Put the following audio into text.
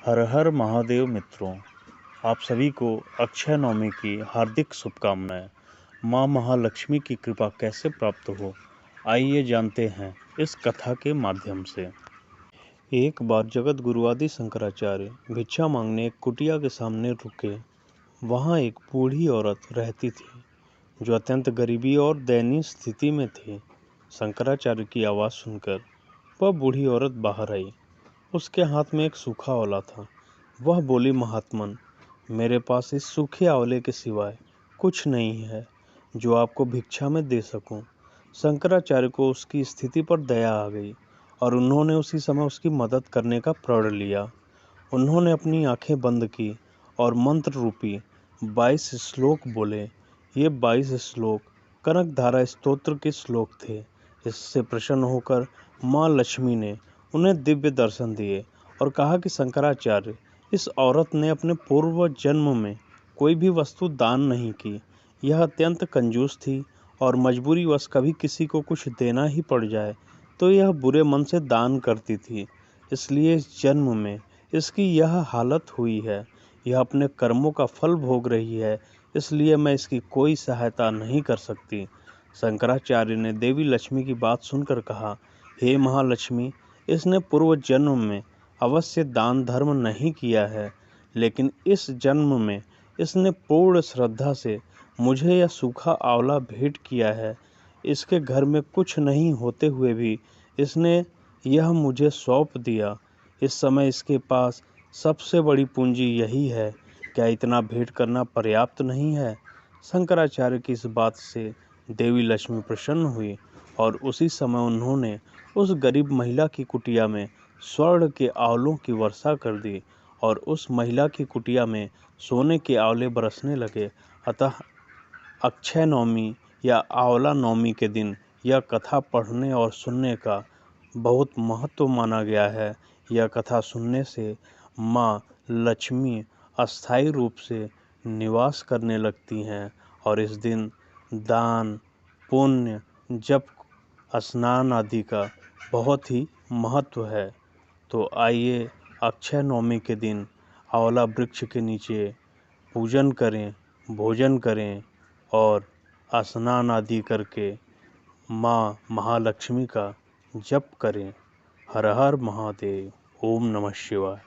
हर हर महादेव मित्रों, आप सभी को अक्षय नवमी की हार्दिक शुभकामनाएं। माँ महालक्ष्मी की कृपा कैसे प्राप्त हो, आइए जानते हैं इस कथा के माध्यम से। एक बार जगत गुरु आदि शंकराचार्य भिक्षा मांगने एक कुटिया के सामने रुके। वहाँ एक बूढ़ी औरत रहती थी जो अत्यंत गरीबी और दयनीय स्थिति में थी। शंकराचार्य की आवाज़ सुनकर वह बूढ़ी औरत बाहर आई। उसके हाथ में एक सूखा आंवला था। वह बोली, महात्मन, मेरे पास इस सूखे आंवले के सिवाय कुछ नहीं है जो आपको भिक्षा में दे सकूं। शंकराचार्य को उसकी स्थिति पर दया आ गई और उन्होंने उसी समय उसकी मदद करने का प्रण लिया। उन्होंने अपनी आंखें बंद की और मंत्र रूपी 22 श्लोक बोले। ये 22 श्लोक कनकधारा स्तोत्र के श्लोक थे। इससे प्रसन्न होकर माँ लक्ष्मी ने उन्हें दिव्य दर्शन दिए और कहा कि शंकराचार्य, इस औरत ने अपने पूर्व जन्म में कोई भी वस्तु दान नहीं की। यह अत्यंत कंजूस थी और मजबूरीवश कभी किसी को कुछ देना ही पड़ जाए तो यह बुरे मन से दान करती थी। इसलिए इस जन्म में इसकी यह हालत हुई है। यह अपने कर्मों का फल भोग रही है, इसलिए मैं इसकी कोई सहायता नहीं कर सकती। शंकराचार्य ने देवी लक्ष्मी की बात सुनकर कहा, हे महालक्ष्मी, इसने पूर्व जन्म में अवश्य दान धर्म नहीं किया है, लेकिन इस जन्म में इसने पूर्ण श्रद्धा से मुझे यह सूखा आंवला भेंट किया है। इसके घर में कुछ नहीं होते हुए भी इसने यह मुझे सौंप दिया। इस समय इसके पास सबसे बड़ी पूंजी यही है। क्या इतना भेंट करना पर्याप्त नहीं है? शंकराचार्य की इस बात से देवी लक्ष्मी प्रसन्न हुई और उसी समय उन्होंने उस गरीब महिला की कुटिया में स्वर्ण के आंवलों की वर्षा कर दी और उस महिला की कुटिया में सोने के आंवले बरसने लगे। अतः अक्षय नवमी या आंवला नवमी के दिन यह कथा पढ़ने और सुनने का बहुत महत्व माना गया है। यह कथा सुनने से माँ लक्ष्मी अस्थायी रूप से निवास करने लगती हैं और इस दिन दान, पुण्य, जप, स्नान आदि का बहुत ही महत्व है। तो आइए अक्षय नवमी के दिन आंवला वृक्ष के नीचे पूजन करें, भोजन करें और स्नान आदि करके माँ महालक्ष्मी का जप करें। हर हर महादेव। ओम नमः शिवाय।